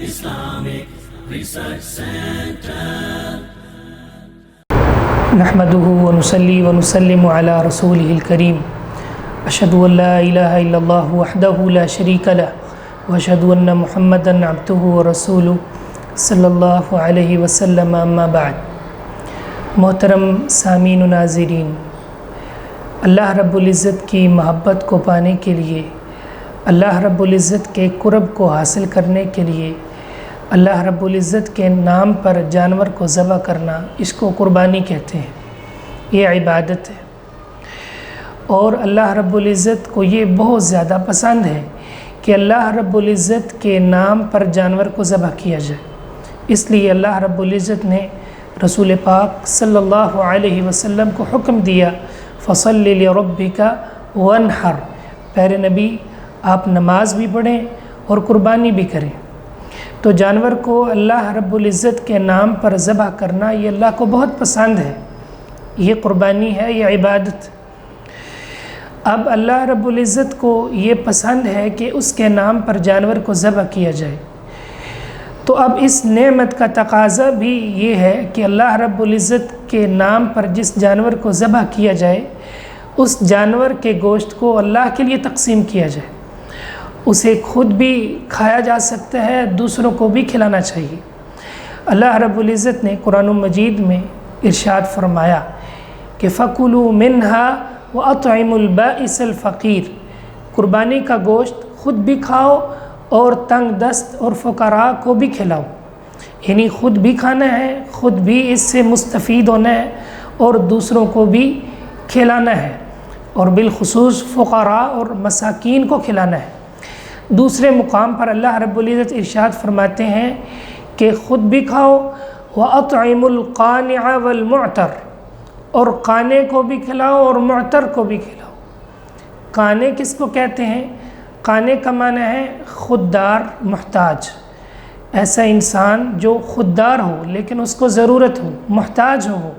Islamic Research Center. نحمده ونصلي ونسلم على رسوله الكريم أشهد أن لا إله إلا الله وحده لا شريك له وأشهد أن محمدا عبده ورسوله صلی اللہ علیہ وسلم اما بعد. محترم سامعین و ناظرین، اللہ رب العزت کی محبت کو پانے کے لیے، اللہ رب العزت کے قرب کو حاصل کرنے کے لیے، اللہ رب العزت کے نام پر جانور کو ذبح کرنا، اس کو قربانی کہتے ہیں. یہ عبادت ہے اور اللہ رب العزت کو یہ بہت زیادہ پسند ہے کہ اللہ رب العزت کے نام پر جانور کو ذبح کیا جائے. اس لیے اللہ رب العزت نے رسول پاک صلی اللہ علیہ وسلم کو حکم دیا، فصل لربک وانحر. پیارے نبی، آپ نماز بھی پڑھیں اور قربانی بھی کریں. تو جانور کو اللہ رب العزت کے نام پر ذبح کرنا یہ اللہ کو بہت پسند ہے. یہ قربانی ہے، یہ عبادت. اب اللہ رب العزت کو یہ پسند ہے کہ اس کے نام پر جانور کو ذبح کیا جائے. تو اب اس نعمت کا تقاضا بھی یہ ہے کہ اللہ رب العزت کے نام پر جس جانور کو ذبح کیا جائے، اس جانور کے گوشت کو اللہ کے لیے تقسیم کیا جائے. اسے خود بھی کھایا جا سکتا ہے، دوسروں کو بھی کھلانا چاہیے. اللہ رب العزت نے قرآن مجید میں ارشاد فرمایا کہ فَكُلُوا مِنْهَا وَأَطْعِمُوا الْبَائِسَ الْفَقِيرَ. قربانی کا گوشت خود بھی کھاؤ اور تنگ دست اور فقراء کو بھی کھلاؤ. یعنی خود بھی کھانا ہے، خود بھی اس سے مستفید ہونا ہے اور دوسروں کو بھی کھلانا ہے، اور بالخصوص فقراء اور مساکین کو کھلانا ہے. دوسرے مقام پر اللہ رب العزت ارشاد فرماتے ہیں کہ خود بھی کھاؤ، وَأَطْعِمُوا الْقَانِعَ وَالْمُعْتَرَ. اور قانے کو بھی کھلاؤ اور معتر کو بھی کھلاؤ. قانے کس کو کہتے ہیں؟ قانے کا معنی ہے خوددار، محتاج. ایسا انسان جو خوددار ہو لیکن اس کو ضرورت ہو، محتاج ہو،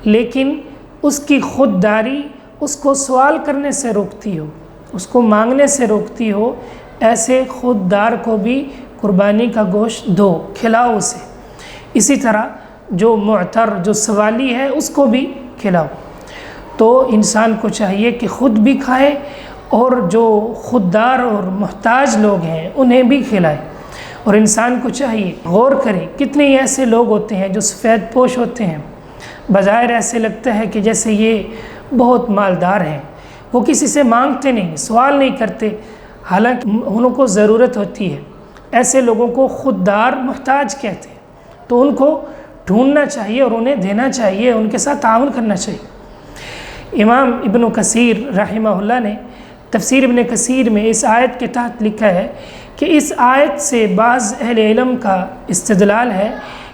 لیکن اس کی خودداری اس کو سوال کرنے سے روکتی ہو، اس کو مانگنے سے روکتی ہو. ایسے خوددار کو بھی قربانی کا گوشت دو، کھلاؤ اسے. اسی طرح جو معتر، جو سوالی ہے، اس کو بھی کھلاؤ. تو انسان کو چاہیے کہ خود بھی کھائے اور جو خوددار اور محتاج لوگ ہیں انہیں بھی کھلائے. اور انسان کو چاہیے غور کرے، کتنے ایسے لوگ ہوتے ہیں جو سفید پوش ہوتے ہیں، بظاہر ایسے لگتا ہے کہ جیسے یہ بہت مالدار ہیں، وہ کسی سے مانگتے نہیں، سوال نہیں کرتے، حالانکہ انہوں کو ضرورت ہوتی ہے. ایسے لوگوں کو خوددار، محتاج کہتے ہیں. تو ان کو ڈھونڈنا چاہیے اور انہیں دینا چاہیے، ان کے ساتھ تعاون کرنا چاہیے. امام ابن کثیر رحمہ اللہ نے تفسیر ابن کثیر میں اس آیت کے تحت لکھا ہے کہ اس آیت سے بعض اہل علم کا استدلال ہے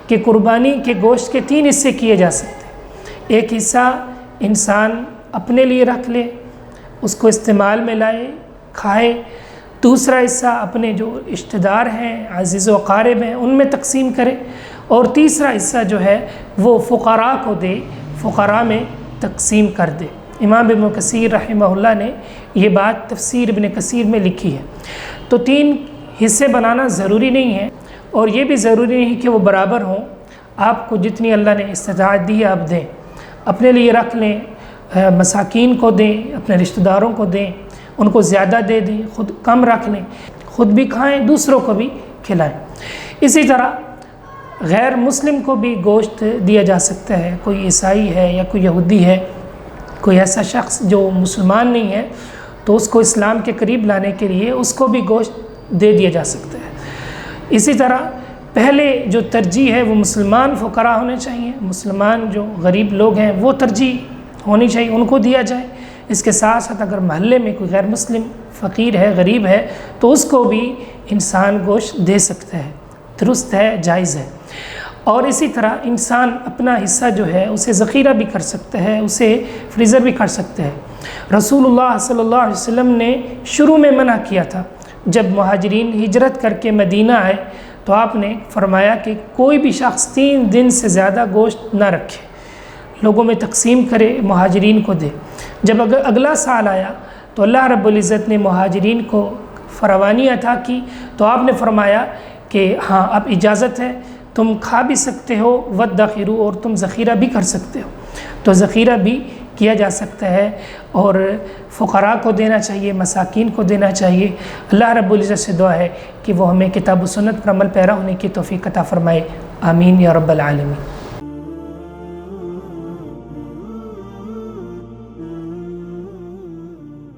کہ قربانی کے گوشت کے 3 حصے کیے جا سکتے ہیں. ایک حصہ انسان اپنے لیے رکھ لے، اس کو استعمال میں لائے، کھائے. دوسرا حصہ اپنے جو رشتہ دار ہیں، عزیز و اقارب ہیں، ان میں تقسیم کرے. اور تیسرا حصہ جو ہے وہ فقراء کو دے، فقراء میں تقسیم کر دے. امام ابن کثیر رحمہ اللہ نے یہ بات تفسیر ابن کثیر میں لکھی ہے. تو 3 حصے بنانا ضروری نہیں ہے، اور یہ بھی ضروری نہیں کہ وہ برابر ہوں. آپ کو جتنی اللہ نے استطاعت دی ہے آپ دیں. اپنے لیے رکھ لیں، مساکین کو دیں، اپنے رشتہ داروں کو دیں، ان کو زیادہ دے دیں، خود کم رکھ لیں، خود بھی کھائیں، دوسروں کو بھی کھلائیں. اسی طرح غیر مسلم کو بھی گوشت دیا جا سکتا ہے. کوئی عیسائی ہے یا کوئی یہودی ہے، کوئی ایسا شخص جو مسلمان نہیں ہے، تو اس کو اسلام کے قریب لانے کے لیے اس کو بھی گوشت دے دیا جا سکتا ہے. اسی طرح پہلے جو ترجیح ہے وہ مسلمان فقراء ہونے چاہیے. مسلمان جو غریب لوگ ہیں وہ ترجیح ہونی چاہیے، ان کو دیا جائے. اس کے ساتھ ساتھ اگر محلے میں کوئی غیر مسلم فقیر ہے، غریب ہے، تو اس کو بھی انسان گوشت دے سکتا ہے. درست ہے، جائز ہے. اور اسی طرح انسان اپنا حصہ جو ہے اسے ذخیرہ بھی کر سکتا ہے، اسے فریزر بھی کر سکتا ہے. رسول اللہ صلی اللہ علیہ وسلم نے شروع میں منع کیا تھا. جب مہاجرین ہجرت کر کے مدینہ آئے تو آپ نے فرمایا کہ کوئی بھی شخص 3 دن سے زیادہ گوشت نہ رکھے، لوگوں میں تقسیم کرے، مہاجرین کو دے. جب اگلا سال آیا تو اللہ رب العزت نے مہاجرین کو فراوانی عطا کی، تو آپ نے فرمایا کہ ہاں اب اجازت ہے، تم کھا بھی سکتے ہو، وَادَّخِرُوا، اور تم ذخیرہ بھی کر سکتے ہو، تو ذخیرہ بھی کیا جا سکتا ہے، اور فقراء کو دینا چاہیے، مساکین کو دینا چاہیے۔ اللہ رب العزت سے دعا ہے کہ وہ ہمیں کتاب و سنت پر عمل پیرا ہونے کی توفیق عطا فرمائے، آمین یا رب العالمین۔